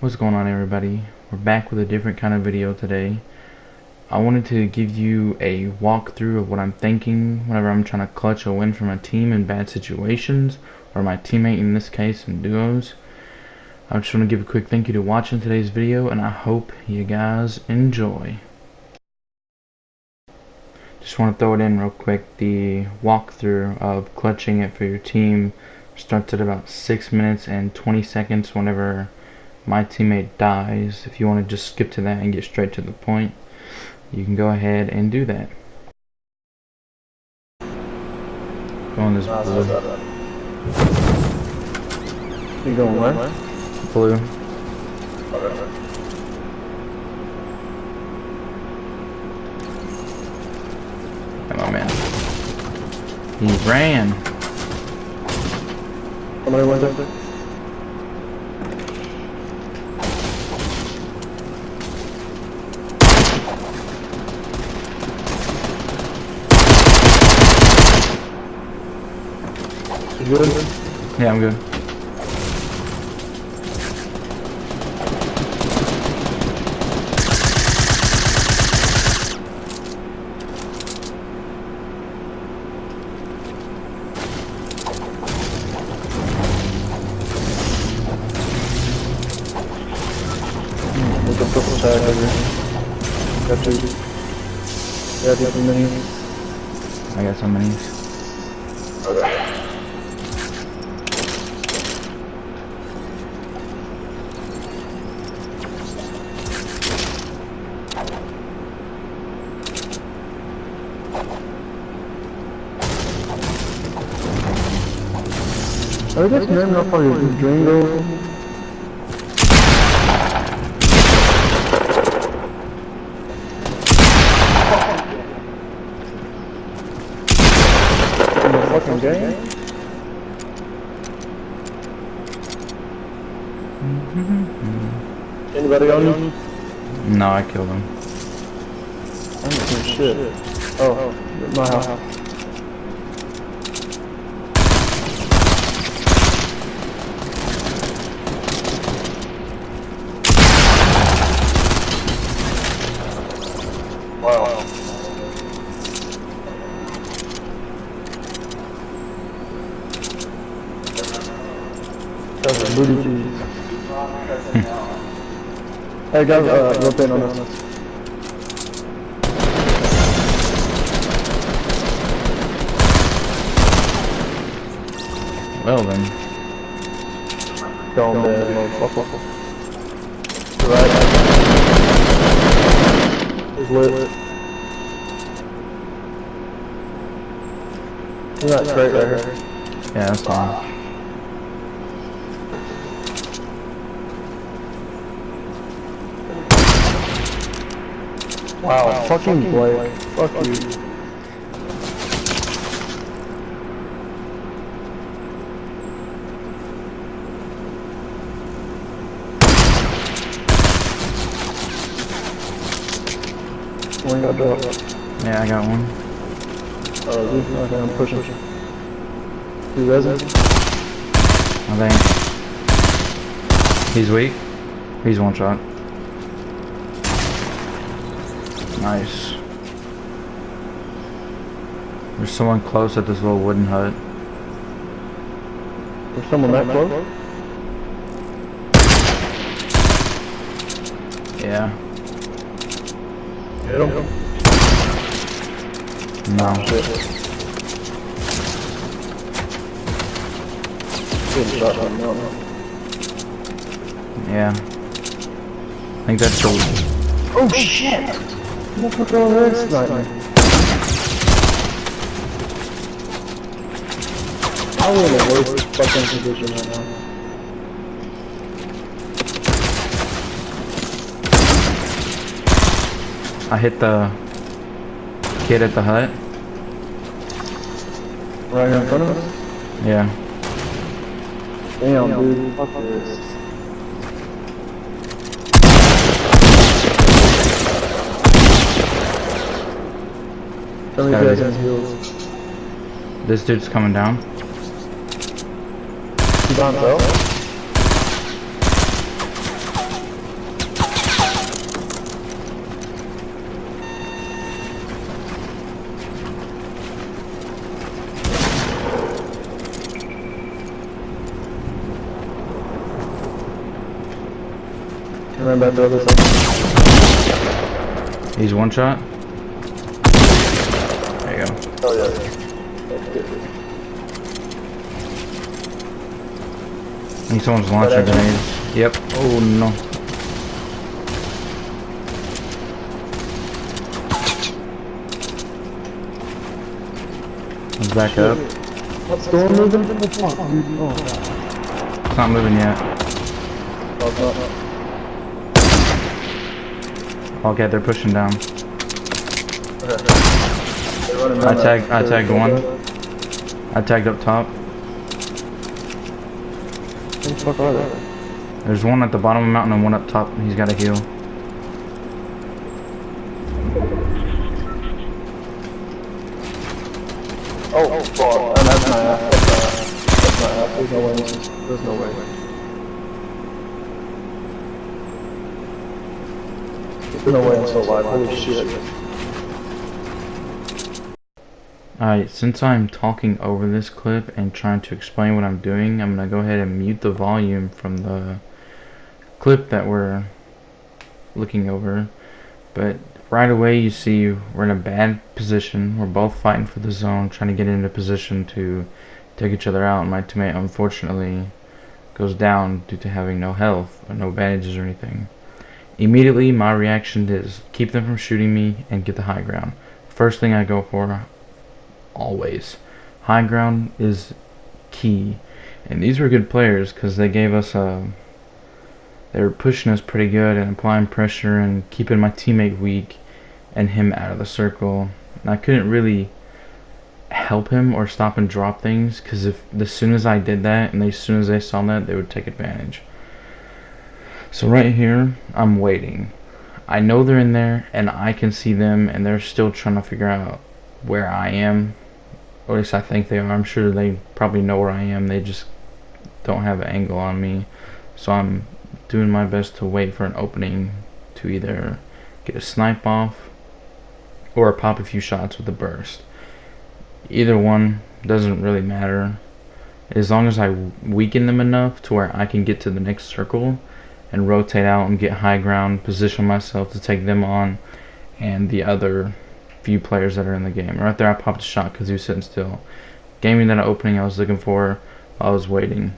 What's going on, everybody? We're back with a different kind of video today. I wanted to give you a walkthrough of what I'm thinking whenever I'm trying to clutch a win for my team in bad situations, or my teammate in this case in duos. I just want to give a quick thank you to watching today's video, and I hope you guys enjoy. Just want to throw it in real quick. The walkthrough of clutching it for your team starts at about 6 minutes and 20 seconds whenever my teammate dies. If you want to just skip to that and get straight to the point, you can go ahead and do that. Go on this blue. You going where? Blue. Come on, man. He ran. Somebody went there? You good? Yeah, I'm good. There's a purple tag over here. Got two. Yeah, do some minis. I got some minis. Okay. Are you guys remembering how far your drain goes? In the fucking game? Anybody on you? No, I killed him. I ain't seen shit. Oh, my house. Wow. That's a booty cheese. Hey guys, rope in on us. Well then. Go on there, motherfucker. Right. He's lit. He's not straight right here. Yeah, that's fine. Wow, fucking Blake. Fuck you. One got dropped. Yeah, I got one. Oh, dude. Okay, I'm pushing. You resin? I think. He's weak. He's one shot. Nice. There's someone close at this little wooden hut. There's someone that close? Yeah. Hit him. No. Shit. Good shot right now. Yeah. I think that's the. Oh shit! What the fuck over there? Sniper. Probably in the worst fucking position right now. I hit the kid at the hut. Right here in front of us? Yeah. Damn, dude. Fuck this. Some of you guys have heals. This dude's coming down. He's on himself? I ran back the other side. He's one shot. There you go. Oh yeah. I think someone's launching grenades. Yep. Oh no. Let's back up. What's the one moving? It's not moving yet. Oh, it's not. Okay, they're pushing down. Okay. They're running down I tagged one. I tagged up top. Where the fuck are they? There's one at the bottom of the mountain and one up top. He's got a heal. Oh, fuck. That's my ass. That's my ass. There's no way. There's no way. There's no way I'm still alive. Holy shit. Alright, since I'm talking over this clip and trying to explain what I'm doing, I'm going to go ahead and mute the volume from the clip that we're looking over. But right away you see we're in a bad position. We're both fighting for the zone, trying to get into position to take each other out. And my teammate unfortunately goes down due to having no health or no bandages or anything. Immediately my reaction is keep them from shooting me and get the high ground. First thing I go for, always. High ground is key. And these were good players because they gave us they were pushing us pretty good and applying pressure and keeping my teammate weak and him out of the circle. And I couldn't really help him or stop and drop things because as soon as I did that and as soon as they saw that, they would take advantage. So right here, I'm waiting. I know they're in there and I can see them and they're still trying to figure out where I am. Or at least I think they are. I'm sure they probably know where I am. They just don't have an angle on me. So I'm doing my best to wait for an opening to either get a snipe off or pop a few shots with a burst. Either one doesn't really matter. As long as I weaken them enough to where I can get to the next circle and rotate out and get high ground, position myself to take them on and the other few players that are in the game. Right there I popped a shot because he was sitting still. Gave me that opening I was looking for while I was waiting.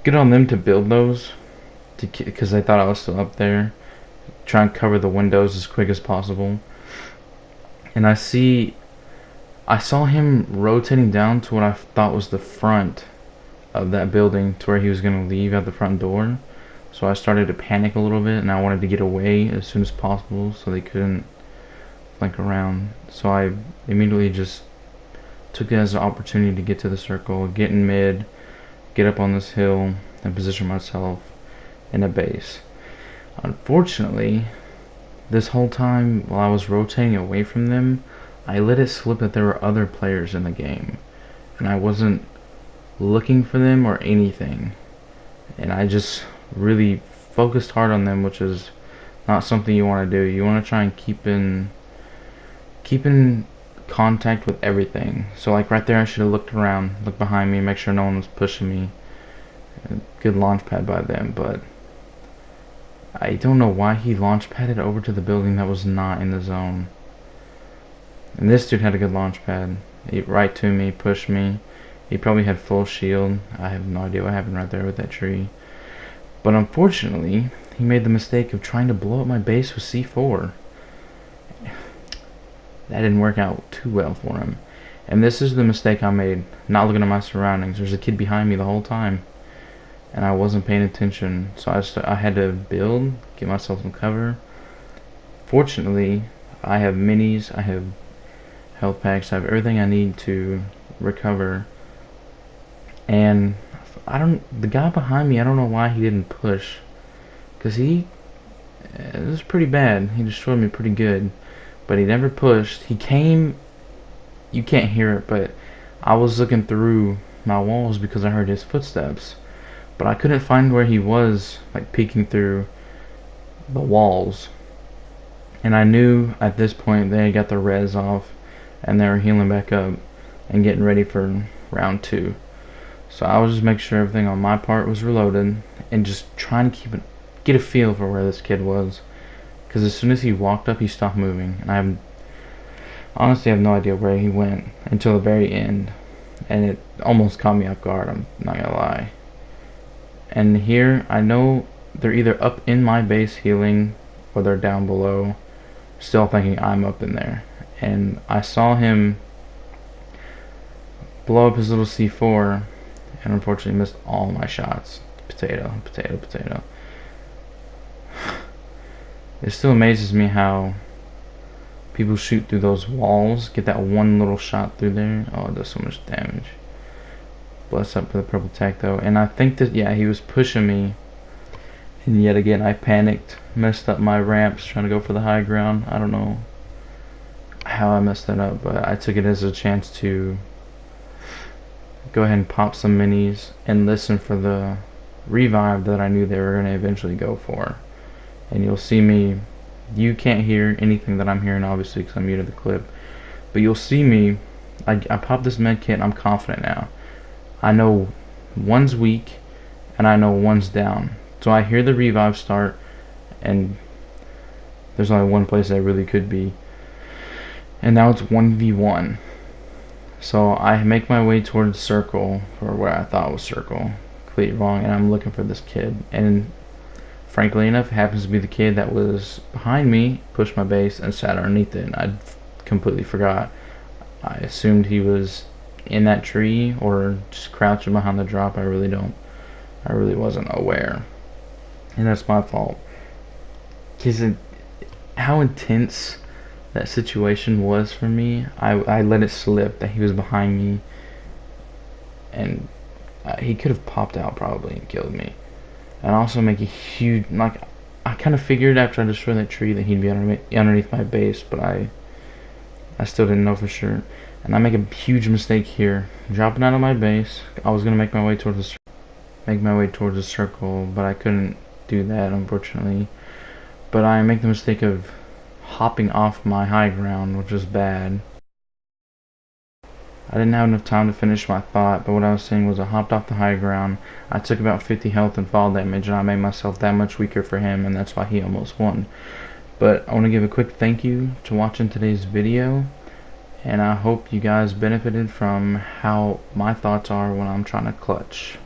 Good on them to build those because they thought I was still up there. Try and cover the windows as quick as possible. And I saw him rotating down to what I thought was the front of that building to where he was going to leave at the front door. So I started to panic a little bit and I wanted to get away as soon as possible so they couldn't flank around. So I immediately just took it as an opportunity to get to the circle, get in mid, get up on this hill, and position myself in a base. Unfortunately, this whole time while I was rotating away from them, I let it slip that there were other players in the game. And I wasn't looking for them or anything. And I just really focused hard on them, which is not something you want to do. You want to try and keep in contact with everything. So like right there I should have looked around, looked behind me, make sure no one was pushing me. Good launch pad by them, but I don't know why he launch padded over to the building that was not in the zone. And this dude had a good launch pad. He right to me, pushed me. He probably had full shield. I have no idea what happened right there with that tree. But unfortunately, he made the mistake of trying to blow up my base with C4. That didn't work out too well for him. And this is the mistake I made, not looking at my surroundings. There's a kid behind me the whole time. And I wasn't paying attention. So I had to build, get myself some cover. Fortunately, I have minis, I have health packs, I have everything I need to recover. And the guy behind me, I don't know why he didn't push. Because it was pretty bad. He destroyed me pretty good. But he never pushed. He came, you can't hear it, but I was looking through my walls because I heard his footsteps. But I couldn't find where he was, like peeking through the walls. And I knew at this point they had got the res off and they were healing back up and getting ready for round 2. So I was just making sure everything on my part was reloaded and just trying to get a feel for where this kid was, because as soon as he walked up, he stopped moving, and honestly have no idea where he went until the very end, and it almost caught me off guard. I'm not gonna lie. And here, I know they're either up in my base healing, or they're down below, still thinking I'm up in there. And I saw him blow up his little C4, and unfortunately missed all my shots. Potato, potato, potato. It still amazes me how people shoot through those walls, get that one little shot through there. Oh, it does so much damage. Bless up for the purple tech though. And I think that, yeah, he was pushing me, and yet again I panicked, messed up my ramps trying to go for the high ground. I don't know how I messed that up, but I took it as a chance to go ahead and pop some minis and listen for the revive that I knew they were going to eventually go for. And you'll see me, you can't hear anything that I'm hearing obviously because I'm muted the clip, but you'll see me, I pop this med kit and I'm confident now. I know one's weak and I know one's down. So I hear the revive start, and there's only one place I really could be, and now it's 1v1. So I make my way towards circle, or where I thought was circle, completely wrong, and I'm looking for this kid, and frankly enough, it happens to be the kid that was behind me, pushed my base, and sat underneath it, and I completely forgot. I assumed he was in that tree, or just crouching behind the drop. I really wasn't aware. And that's my fault. Because how intense that situation was for me, I let it slip that he was behind me, and he could have popped out probably and killed me. And also make a huge, like, I kind of figured after I destroyed that tree that he'd be underneath my base, but I still didn't know for sure. And I make a huge mistake here, dropping out of my base. I was gonna make my way towards the circle, but I couldn't do that unfortunately. But I make the mistake of hopping off my high ground, which is bad. I didn't have enough time to finish my thought, but what I was saying was I hopped off the high ground. I took about 50 health and fall damage, and I made myself that much weaker for him, and that's why he almost won. But I want to give a quick thank you to watching today's video, and I hope you guys benefited from how my thoughts are when I'm trying to clutch.